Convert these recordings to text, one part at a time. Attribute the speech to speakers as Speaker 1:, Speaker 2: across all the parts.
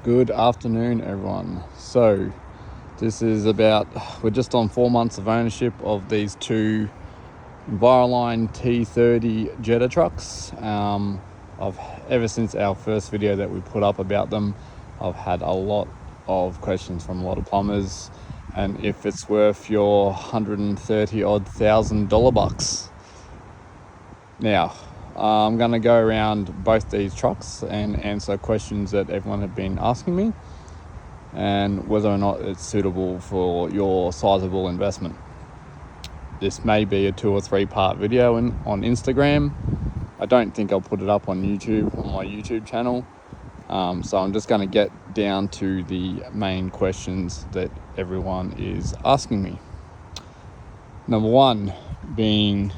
Speaker 1: Good afternoon, everyone. So this is we're just on 4 months of ownership of these two Envirolines T30 Jetta trucks. Ever since our first video that we put up about them, I've had a lot of questions from a lot of plumbers, and if it's worth your $130,000 bucks. Now, I'm going to go around both these trucks and answer questions that everyone had been asking me, and whether or not it's suitable for your sizable investment. This may be a 2 or 3 part video on Instagram. I don't think I'll put it up on YouTube, on my YouTube channel. So I'm just going to get down to the main questions that everyone is asking me. Number one being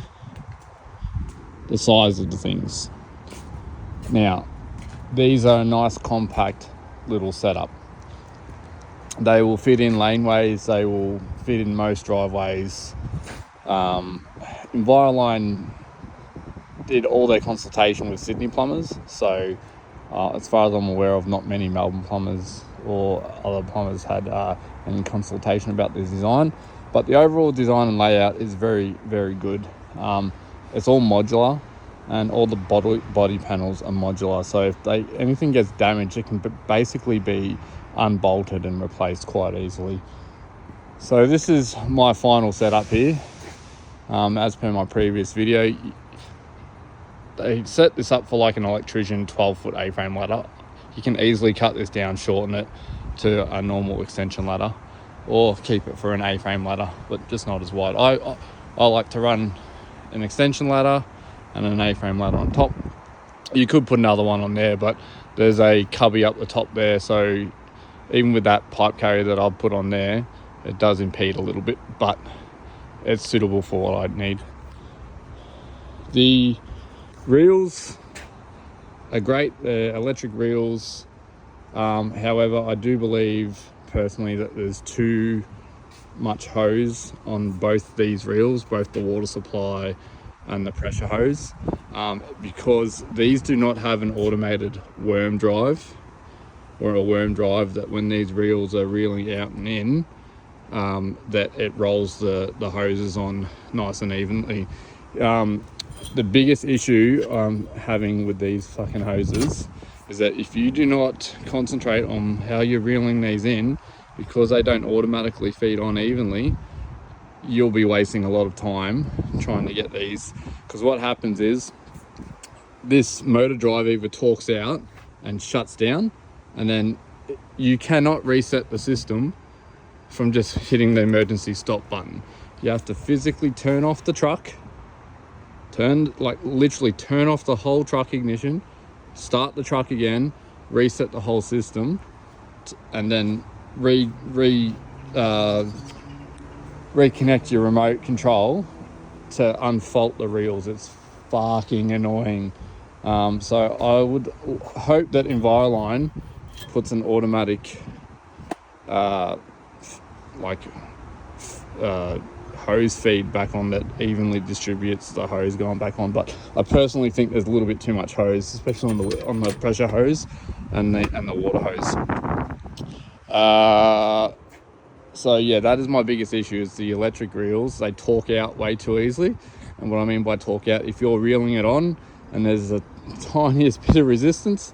Speaker 1: the size of the things. Now, these are a nice compact little setup. They will fit in laneways, they will fit in most driveways. Enviroline did all their consultation with Sydney plumbers, so as far as I'm aware of, not many Melbourne plumbers or other plumbers had any consultation about this design, but the overall design and layout is very, very good. It's all modular, and all the body panels are modular, so if anything gets damaged, it can basically be unbolted and replaced quite easily. So this is my final setup here. As per my previous video, they set this up for like an electrician 12-foot A-frame ladder. You can easily cut this down, shorten it to a normal extension ladder, or keep it for an A-frame ladder, but just not as wide. I like to run an extension ladder and an A-frame ladder on top. You could put another one on there, but there's a cubby up the top there, so even with that pipe carrier that I'll put on there, it does impede a little bit, but it's suitable for what I'd need. The reels are great, they're electric reels. However, I do believe personally that there's too much hose on both these reels, both the water supply and the pressure hose, because these do not have an automated worm drive, or a worm drive that when these reels are reeling out and in, that it rolls the hoses on nice and evenly. The biggest issue I'm having with these fucking hoses is that if you do not concentrate on how you're reeling these in, because they don't automatically feed on evenly, you'll be wasting a lot of time trying to get these, because what happens is this motor drive either torques out and shuts down, and then you cannot reset the system from just hitting the emergency stop button. You have to physically turn off the truck, literally turn off the whole truck ignition, start the truck again, reset the whole system, and then reconnect your remote control to unfault the reels. It's fucking annoying. So I would hope that Enviroline puts an automatic hose feed back on that evenly distributes the hose going back on. But I personally think there's a little bit too much hose, especially on the pressure hose and the water hose. So yeah, that is my biggest issue, is the electric reels. They torque out way too easily. And what I mean by torque out, if you're reeling it on and there's a tiniest bit of resistance,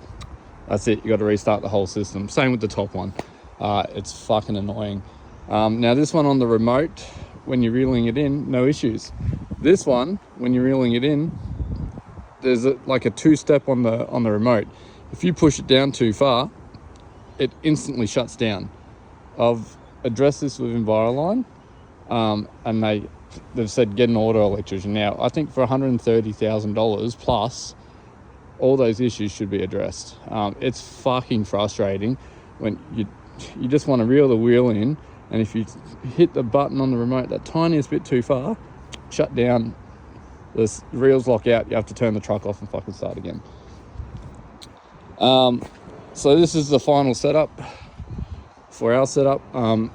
Speaker 1: that's it, you got to restart the whole system. Same with the top one. It's fucking annoying. Now this one on the remote, when you're reeling it in, no issues. This one, when you're reeling it in, there's a 2-step on the remote. If you push it down too far, it instantly shuts down. I've addressed this with Enviroline, and they've said get an auto electrician. Now, I think for $130,000 plus, all those issues should be addressed. It's fucking frustrating when you just want to reel the wheel in, and if you hit the button on the remote that tiniest bit too far, shut down, the reels lock out, you have to turn the truck off and fucking start again. So this is the final setup for our setup. I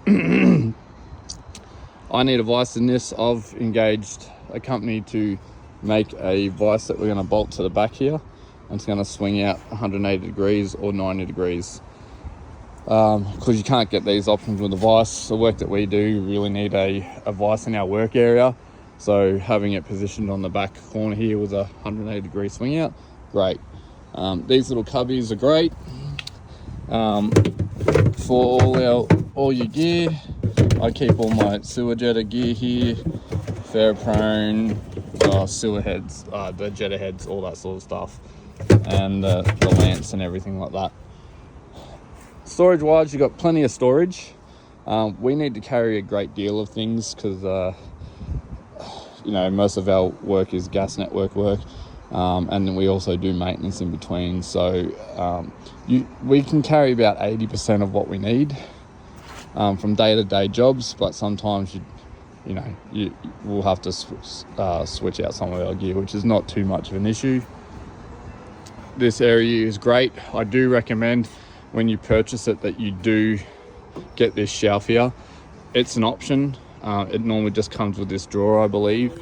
Speaker 1: need a vise in this. I've engaged a company to make a vise that we're going to bolt to the back here, and it's going to swing out 180 degrees or 90 degrees. because you can't get these options with a vise. The work that we do, you really need a vise in our work area. So having it positioned on the back corner here with a 180-degree swing out, great. These little cubbies are great for all your gear. I keep all my sewer jetter gear here, ferroprone, sewer heads, the jetter heads, all that sort of stuff, and the lamps and everything like that. Storage wise, you've got plenty of storage. We need to carry a great deal of things because most of our work is gas network work, and then we also do maintenance in between. So we can carry about 80% of what we need from day-to-day jobs, but sometimes you will have to switch out some of our gear, which is not too much of an issue. This area is great. I do recommend when you purchase it that you do get this shelf here. It's an option. It normally just comes with this drawer, I believe.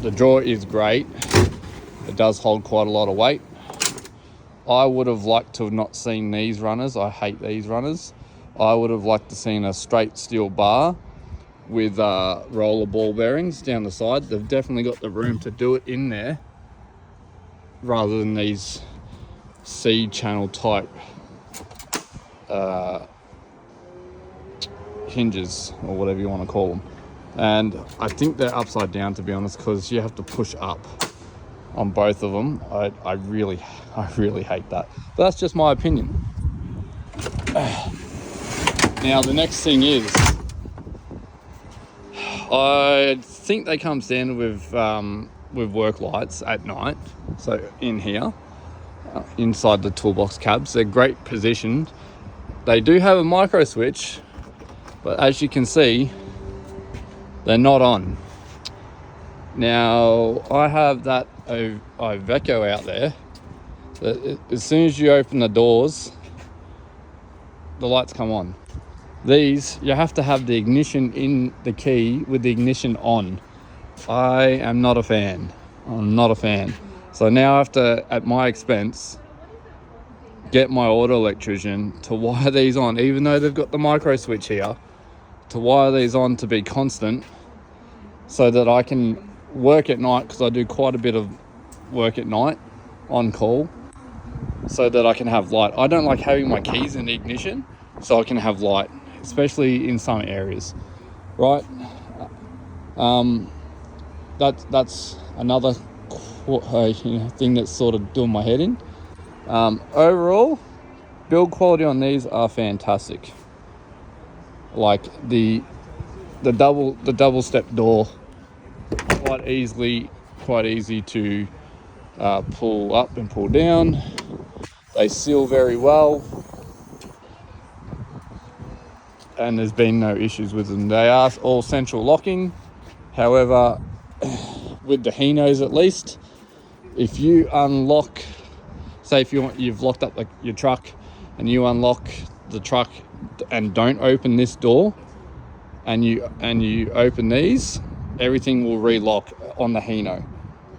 Speaker 1: The drawer is great. It does hold quite a lot of weight. I would have liked to have not seen these runners. I hate these runners. I would have liked to seen a straight steel bar with roller ball bearings down the side. They've definitely got the room to do it in there, rather than these C channel type hinges, or whatever you want to call them. And I think they're upside down, to be honest, because you have to push up on both of them. I really hate that, but that's just my opinion. Now the next thing is, I think they come standard with work lights at night. So in here, inside the toolbox cabs, they're great positioned. They do have a micro switch, but as you can see, they're not on. Now I have that Iveco out there. As soon as you open the doors, the lights come on. These, you have to have the ignition in the key with the ignition on. I am not a fan. I'm not a fan. So now I have to, at my expense, get my auto electrician to wire these on, even though they've got the micro switch here, to wire these on to be constant, so that I can work at night, because I do quite a bit of work at night on call, so that I can have light. I don't like having my keys in the ignition, so I can have light, especially in some areas, right? That's another thing that's sort of doing my head in. Overall, build quality on these are fantastic. Like the double step door, quite easy to pull up and pull down. They seal very well, and there's been no issues with them. They are all central locking. However, with the Hinos at least, if you unlock, say if you've locked up your truck and you unlock the truck and don't open this door, and you open these, everything will relock on the Hino.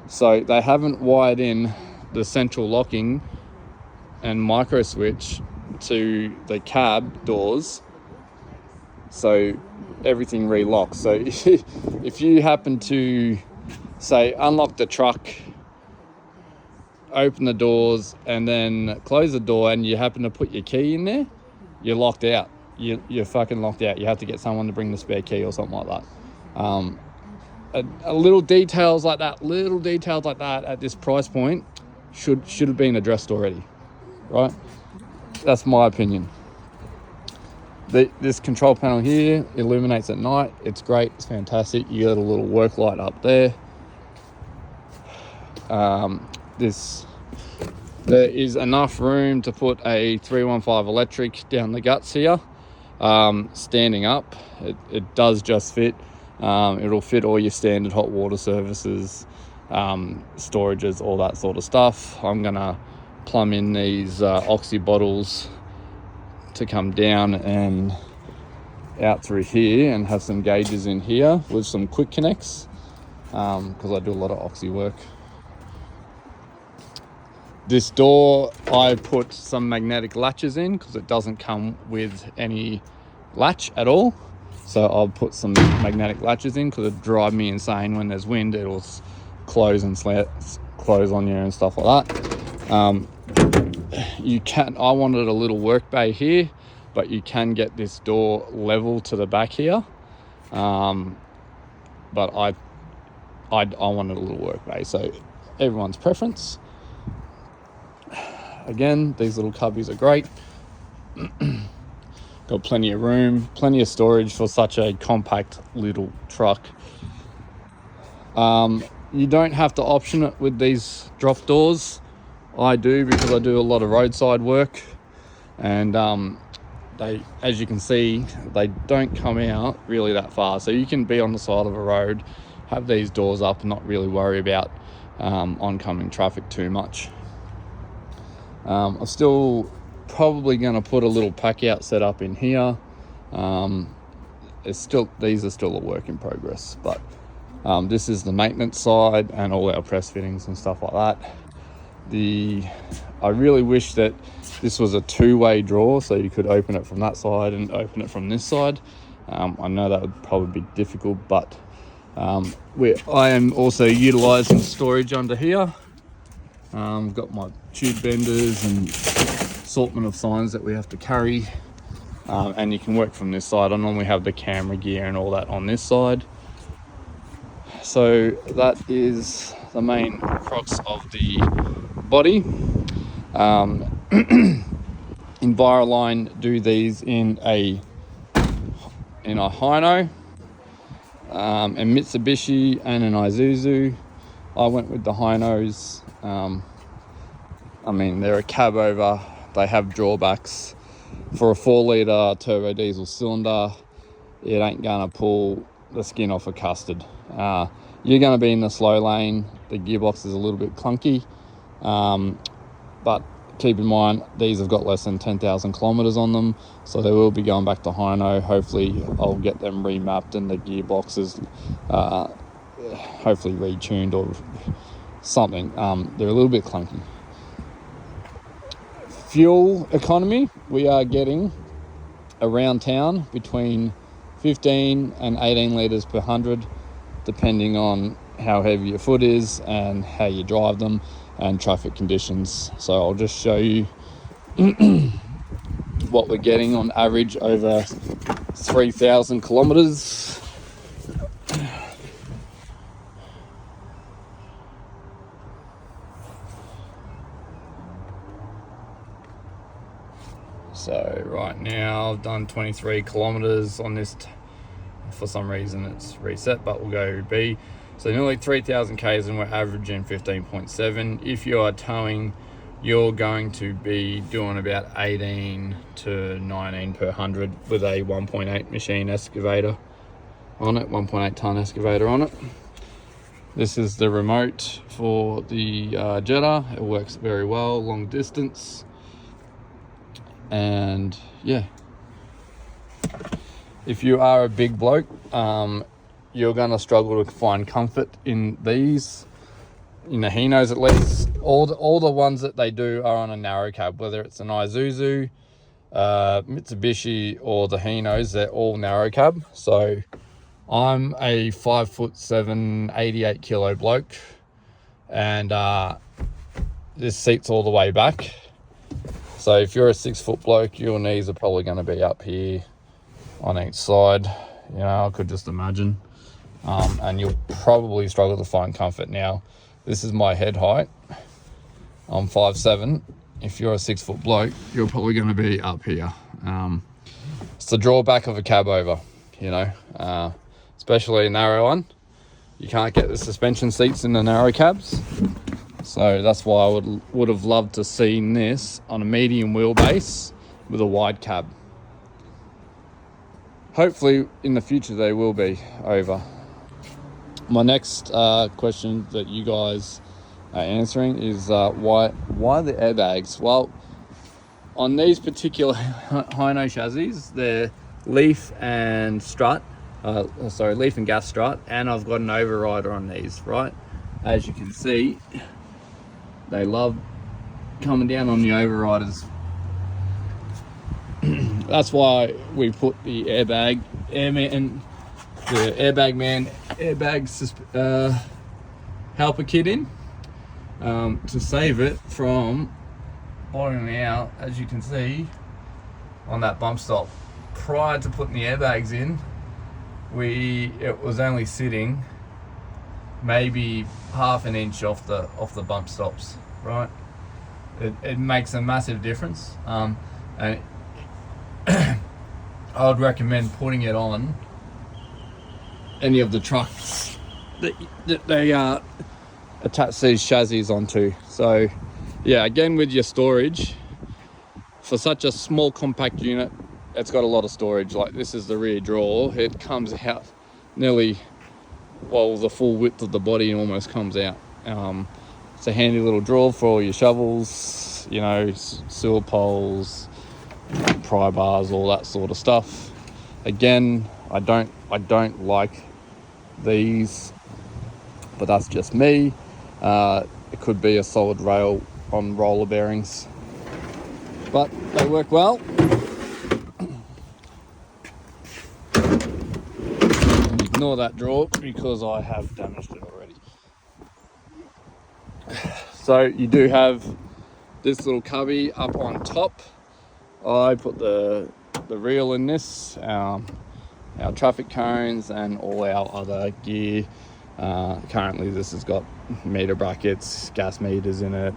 Speaker 1: So they haven't wired in the central locking and micro switch to the cab doors, so everything relocks. So if you happen to, say, unlock the truck, open the doors, and then close the door, and you happen to put your key in there, you're locked out. You're fucking locked out. You have to get someone to bring the spare key or something like that. Little details like that at this price point should have been addressed already, right? That's my opinion. This control panel here illuminates at night. It's great. It's fantastic. You got a little work light up there. There is enough room to put a 315 electric down the guts here, standing up. It does just fit. It'll fit all your standard hot water services, storages, all that sort of stuff. I'm gonna plumb in these oxy bottles to come down and out through here, and have some gauges in here with some quick connects, because I do a lot of oxy work. This door, I put some magnetic latches in because it doesn't come with any latch at all. So I'll put some magnetic latches in because it drives me insane when there's wind. It'll close and close on you and stuff like that. I wanted a little work bay here, but you can get this door level to the back here. But I wanted a little work bay, so everyone's preference. Again, these little cubbies are great. Got plenty of room, plenty of storage for such a compact little truck. You don't have to option it with these drop doors. I do, because I do a lot of roadside work, and they, as you can see, they don't come out really that far. So you can be on the side of a road, have these doors up, and not really worry about oncoming traffic too much. I'm still probably going to put a little pack out setup in here. These are still a work in progress, but this is the maintenance side and all our press fittings and stuff like that. I really wish that this was a two-way drawer, so you could open it from that side and open it from this side. I know that would probably be difficult, but I am also utilizing storage under here. Got my tube benders and assortment of signs that we have to carry, and you can work from this side. I normally have the camera gear and all that on this side. So that is the main crux of the body. Enviroline do these in a Hino, and Mitsubishi, and an Isuzu. I went with the Hinos. I mean, they're a cab over. They have drawbacks. For a 4-litre turbo diesel cylinder, it ain't gonna pull the skin off a custard. You're gonna be in the slow lane. The gearbox is a little bit clunky, but keep in mind, these have got less than 10,000 kilometers on them, so they will be going back to Hino. Hopefully I'll get them remapped and the gearboxes hopefully retuned or something. They're a little bit clunky. Fuel economy, we are getting around town between 15 and 18 litres per 100, depending on how heavy your foot is and how you drive them and traffic conditions. So I'll just show you what we're getting on average over 3,000 kilometers. So right now I've done 23 kilometers on this. For some reason it's reset, but we'll go B. So nearly 3,000 Ks, and we're averaging 15.7. If you are towing, you're going to be doing about 18 to 19 per 100 with a 1.8 machine excavator on it, 1.8 ton excavator on it. This is the remote for the Jetta. It works very well, long distance. And yeah, if you are a big bloke, you're going to struggle to find comfort in these, in the Hinos at least. All the ones that they do are on a narrow cab, whether it's an Isuzu, Mitsubishi, or the Hinos. They're all narrow cab. So I'm a 5'7", 88 kilo bloke, and this seat's all the way back. So if you're a 6 foot bloke, your knees are probably going to be up here on each side. You know, I could just imagine. And you'll probably struggle to find comfort. Now, this is my head height. I'm 5'7". If you're a 6 foot bloke, you're probably going to be up here. It's the drawback of a cab over, you know, especially a narrow one. You can't get the suspension seats in the narrow cabs. So that's why I would have loved to seen this on a medium wheelbase with a wide cab. Hopefully in the future they will be over. My next question that you guys are answering is why the airbags? Well, on these particular Hino chassis, they're leaf and strut. Leaf and gas strut, and I've got an overrider on these, right? As you can see, they love coming down on the overriders. That's why we put the airbag helper kit in, to save it from bottoming out, as you can see on that bump stop. Prior to putting the airbags in, it was only sitting maybe half an inch off the bump stops, right? It makes a massive difference, and I would recommend putting it on any of the trucks that they attach these chassis onto. So yeah, again, with your storage, for such a small compact unit, it's got a lot of storage. Like, this is the rear drawer. It comes out nearly, well, the full width of the body almost comes out. It's a handy little drawer for all your shovels, you know, sewer poles, pry bars, all that sort of stuff. Again, I don't like these, but that's just me. It could be a solid rail on roller bearings, but they work well. Ignore that drawer because I have damaged it already. So you do have this little cubby up on top. I put the reel in this, our traffic cones and all our other gear. Currently this has got meter brackets, gas meters in it.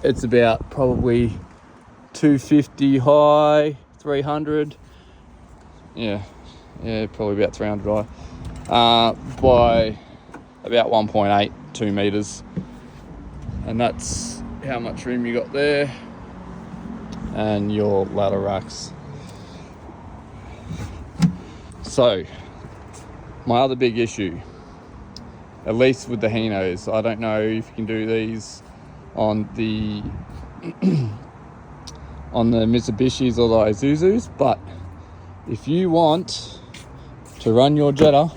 Speaker 1: It's about probably 250 high, 300. Yeah, probably about 300 high, by about 1.82 meters. And that's how much room you got there, and your ladder racks. So my other big issue, at least with the Hinos, I don't know if you can do these on the on the Mitsubishis or the Isuzus, but if you want to run your Jetta,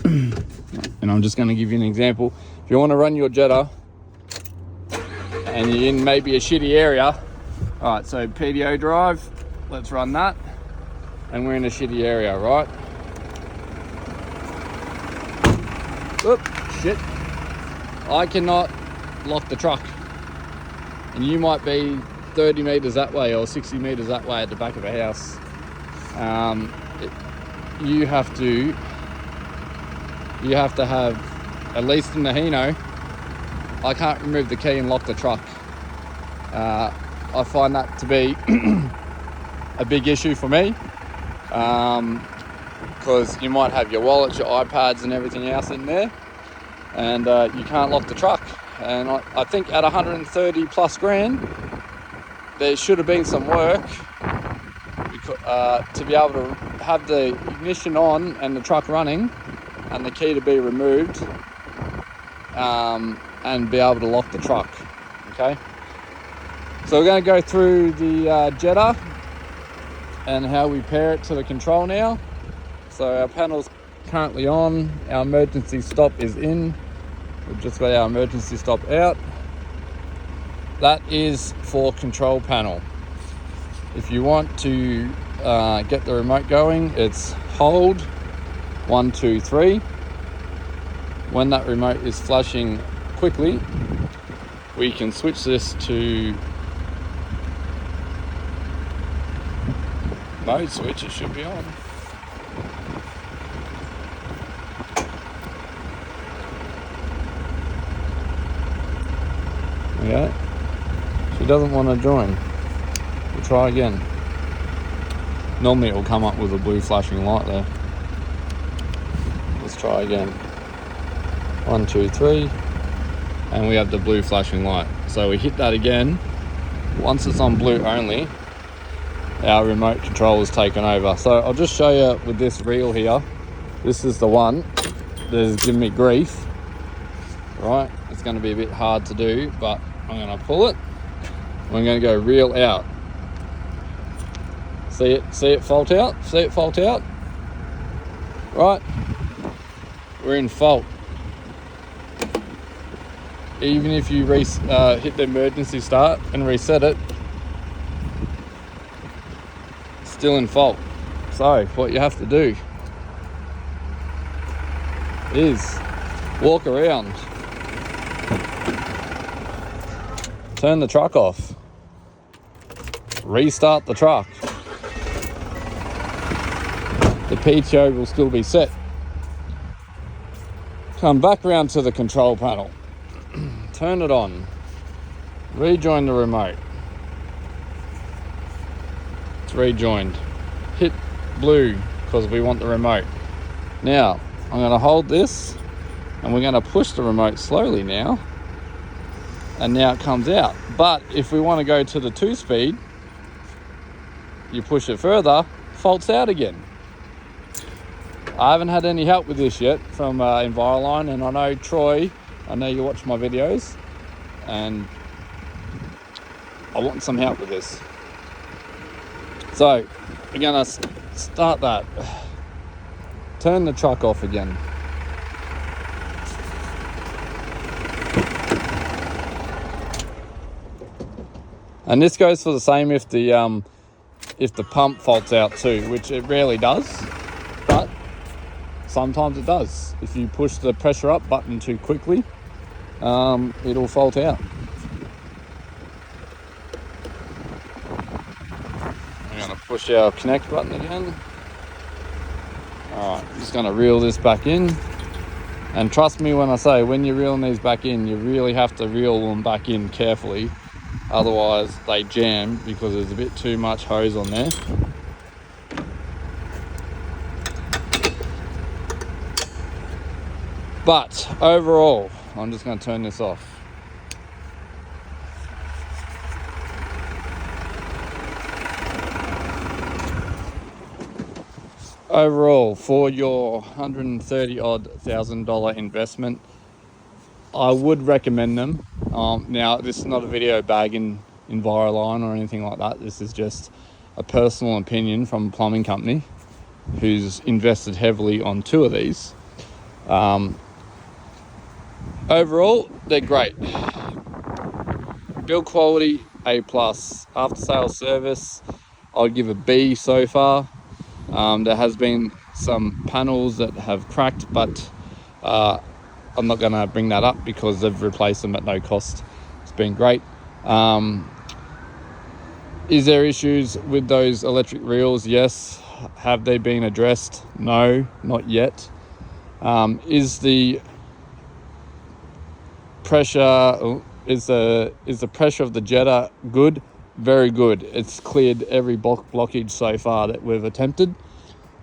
Speaker 1: and I'm just going to give you an example. If you want to run your Jetta and you're in maybe a shitty area, all right, so PDO drive, let's run that, and we're in a shitty area, right? Oop, shit. I cannot lock the truck, and you might be 30 meters that way or 60 meters that way at the back of a house. You have to have, at least in the Hino, I can't remove the key and lock the truck. I find that to be a big issue for me, because you might have your wallets, your iPads and everything else in there, and you can't lock the truck. And I think at 130 plus grand, there should have been some work to be able to have the ignition on and the truck running and the key to be removed, and be able to lock the truck. Okay, so we're going to go through the Jetta and how we pair it to the control now. So our panel's currently on, our emergency stop is in, we've just got our emergency stop out. That is for control panel. If you want to get the remote going, it's hold 1, 2, 3. When that remote is flashing quickly, we can switch this to mode switch. It should be on. Yeah, she doesn't want to join. We'll try again. Normally it will come up with a blue flashing light there. Let's try again. 1, 2, 3, and we have the blue flashing light. So we hit that again. Once it's on blue only, our remote control is taken over. So I'll just show you with this reel here. This is the one that is giving me grief. Right, it's going to be a bit hard to do, but I'm going to pull it. I'm going to go reel out. See it fault out? See it fault out? Right, we're in fault. even if you hit the emergency start and reset it, still in fault. So what you have to do is walk around, turn the truck off, restart the truck. The PTO will still be set. Come back around to the control panel, turn it on, rejoin the remote. It's rejoined. Hit blue because we want the remote. Now I'm going to hold this and we're going to push the remote slowly now, and now it comes out. But if we want to go to the 2-speed, you push it further, faults out again. I haven't had any help with this yet from Envirolines, and I know Troy, I know you watch my videos, and I want some help with this. So we're gonna start that. Turn the truck off again. And this goes for the same if the pump faults out too, which it rarely does, but sometimes it does. If you push the pressure up button too quickly, it'll fault out. I'm going to push our connect button again. Alright, I'm just going to reel this back in. And trust me when I say, when you're reeling these back in, you really have to reel them back in carefully. Otherwise they jam because there's a bit too much hose on there. But overall, I'm just going to turn this off. Overall, for your $130,000 investment, I would recommend them. Now, this is not a video bagging Enviroline or anything like that. This is just a personal opinion from a plumbing company who's invested heavily on 2 of these. Overall, they're great. Build quality, A+. After sales service, I'd give a B so far. There has been some panels that have cracked, but I'm not going to bring that up because they've replaced them at no cost. It's been great. Is there issues with those electric reels? Yes. Have they been addressed? No, not yet. Is the pressure is the pressure of the jetter good? Very good. It's cleared every blockage so far that we've attempted,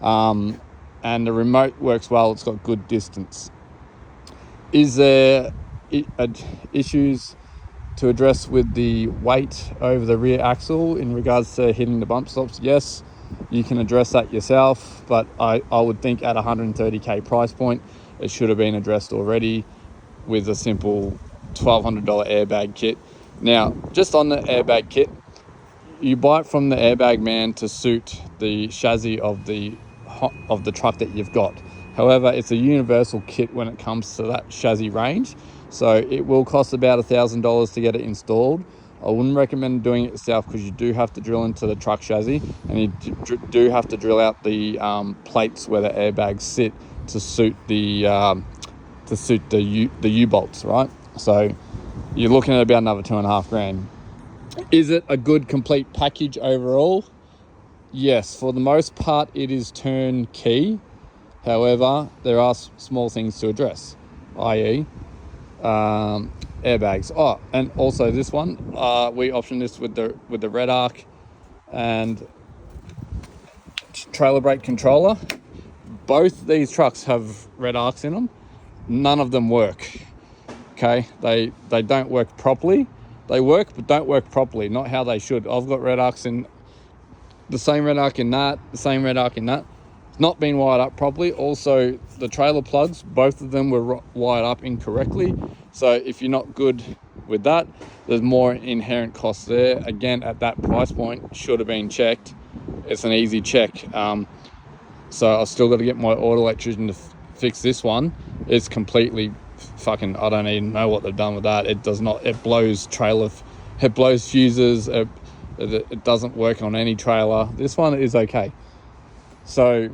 Speaker 1: and the remote works well. It's got good distance. Is there issues to address with the weight over the rear axle in regards to hitting the bump stops? Yes, you can address that yourself, but I would think at 130k price point, it should have been addressed already with a simple $1,200 airbag kit. Now, just on the airbag kit, you buy it from the airbag man to suit the chassis of the truck that you've got. However, it's a universal kit when it comes to that chassis range, so it will cost about $1,000 to get it installed. I wouldn't recommend doing it yourself because you do have to drill into the truck chassis, and you do have to drill out the plates where the airbags sit to suit the U-bolts, right? So you're looking at about another $2,500. Is it a good complete package overall? Yes, for the most part it is turnkey. However, there are small things to address, i.e. airbags. Oh, and also this one, we optioned this with the red arc and trailer brake controller. Both these trucks have red arcs in them. None of them work. Okay, they don't work properly. They work, but don't work properly. Not how they should. I've got red arcs in the same red arc in that, the same red arc in that. It's not been wired up properly. Also, the trailer plugs, both of them were wired up incorrectly. So if you're not good with that, there's more inherent costs there. Again, at that price point, should have been checked. It's an easy check. So I've still got to get my auto electrician to fix this one. It's completely fucking, I don't even know what they've done with that. It does not, it blows fuses, it doesn't work on any trailer. This one is okay. So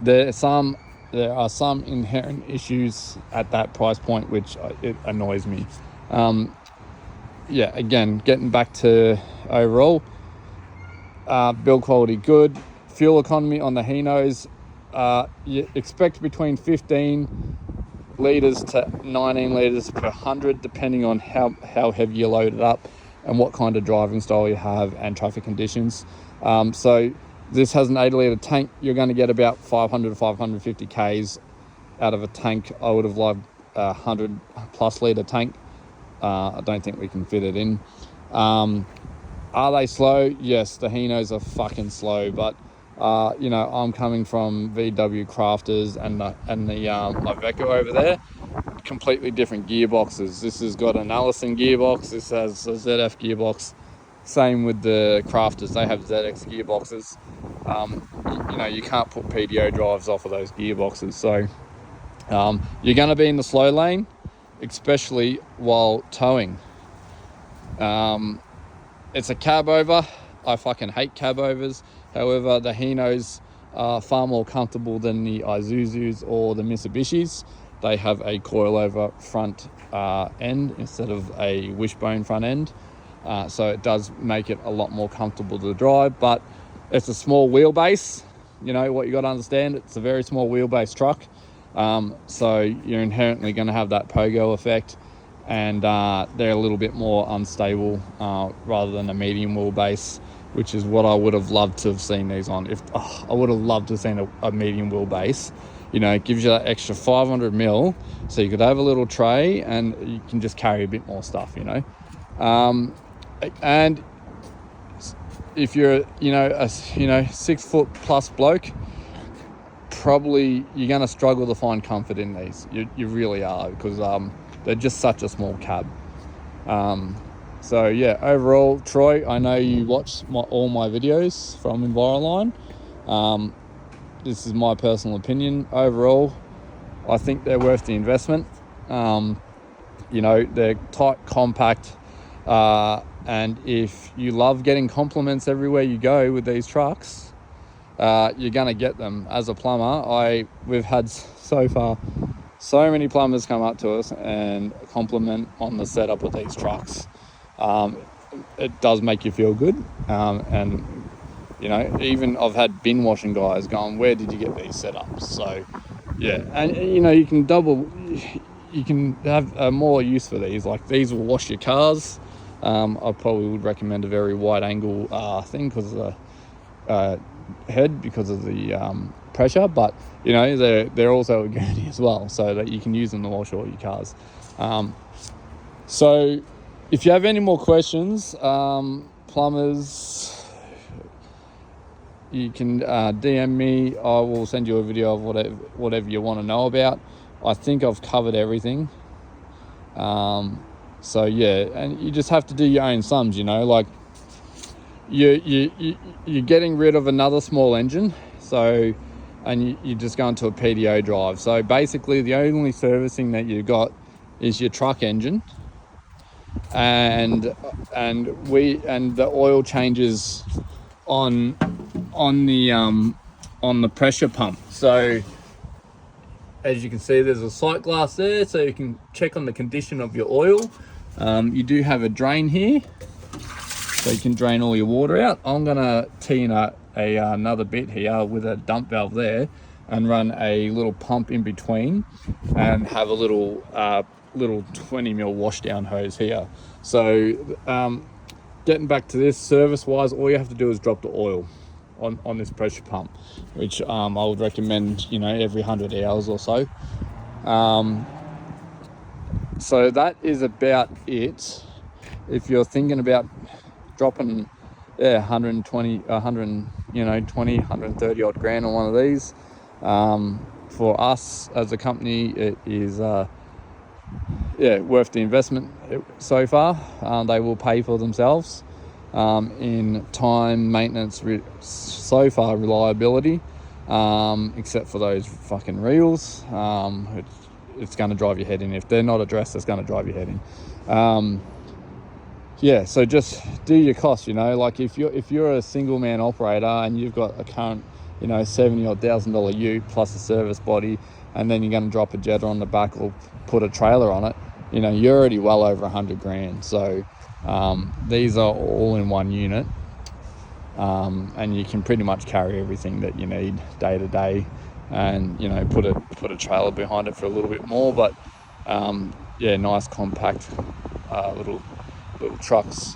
Speaker 1: there are some inherent issues at that price point, which it annoys me. Again, getting back to overall, build quality good, fuel economy on the Hinos, you expect between 15 litres to 19 litres per 100, depending on how heavy you load it up and what kind of driving style you have and traffic conditions. So this has an 80 litre tank. You're going to get about 500 to 550 Ks out of a tank. I would have loved a 100 plus litre tank. I don't think we can fit it in. Are they slow? Yes, the Hinos are fucking slow, but I'm coming from VW Crafters and the Iveco over there, completely different gearboxes. This has got an Allison gearbox, this has a ZF gearbox. Same with the Crafters, they have ZX gearboxes. You can't put PDO drives off of those gearboxes. So you're going to be in the slow lane, especially while towing. It's a cab over. I fucking hate cab overs. However, the Hinos are far more comfortable than the Isuzus or the Mitsubishis. They have a coilover front end instead of a wishbone front end. So it does make it a lot more comfortable to drive, but it's a small wheelbase. You know what you got to understand, it's a very small wheelbase truck. So you're inherently going to have that pogo effect, and they're a little bit more unstable rather than a medium wheelbase, which is what I would have loved to have seen these on. I would have loved to have seen a medium wheelbase. It gives you that extra 500 mil, so you could have a little tray and you can just carry a bit more stuff, and if you're a 6 foot plus bloke, probably you're going to struggle to find comfort in these. You really are, because they're just such a small cab. So yeah, overall, Troy, I know you watch all my videos from Enviroline. This is my personal opinion. Overall, I think they're worth the investment. They're tight, compact, and if you love getting compliments everywhere you go with these trucks, you're going to get them. As a plumber, we've had so far so many plumbers come up to us and compliment on the setup of these trucks. It does make you feel good, and even I've had bin washing guys going, where did you get these setups? So yeah, and you can have more use for these. Like, these will wash your cars. I probably would recommend a very wide angle thing because of the head, because of the pressure, but they're also a gurney as well, so that you can use them to wash all your cars. So if you have any more questions, plumbers, you can DM me. I will send you a video of whatever you want to know about. I think I've covered everything. So yeah, and you just have to do your own sums, like you're getting rid of another small engine, and you're just going to a PDO drive. So basically the only servicing that you've got is your truck engine, and the oil changes on the pressure pump. So as you can see, there's a sight glass there, so you can check on the condition of your oil. You do have a drain here, so you can drain all your water out. I'm gonna tee in another bit here with a dump valve there, and run a little pump in between, and have a little 20 mil wash down hose here. So getting back to this, service wise, all you have to do is drop the oil on this pressure pump, which I would recommend every 100 hours or so. So that is about it. If you're thinking about dropping 130 odd grand on one of these, for us as a company, it is worth the investment so far. They will pay for themselves in time, maintenance, so far reliability, except for those fucking reels. it's going to drive your head in. If they're not addressed, it's going to drive your head in. So just do your costs, like if you're a single man operator and you've got a current, $70,000 ute plus a service body, and then you're going to drop a jetter on the back or put a trailer on it, you're already well over $100,000. So these are all in one unit, and you can pretty much carry everything that you need day to day, and put a trailer behind it for a little bit more. But nice compact little trucks.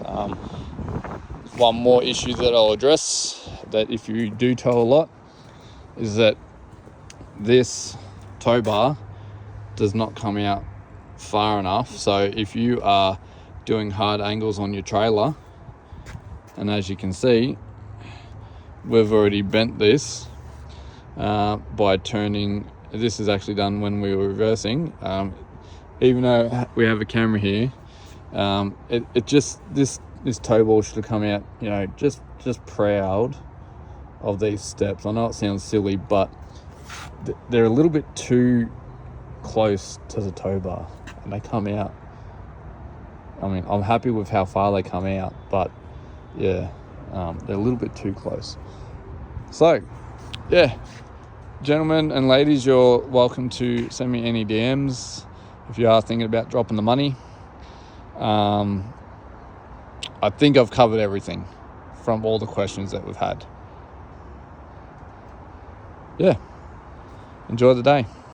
Speaker 1: One more issue that I'll address, that if you do tow a lot, is that this tow bar does not come out far enough. So if you are doing hard angles on your trailer, and as you can see, we've already bent this by turning. This is actually done when we were reversing. Even though we have a camera here, this tow ball should have come out, just proud of these steps. I know it sounds silly, but they're a little bit too close to the tow bar, and they come out. I mean, I'm happy with how far they come out, but they're a little bit too close. So, gentlemen and ladies, you're welcome to send me any DMs if you are thinking about dropping the money. I think I've covered everything from all the questions that we've had. Enjoy the day.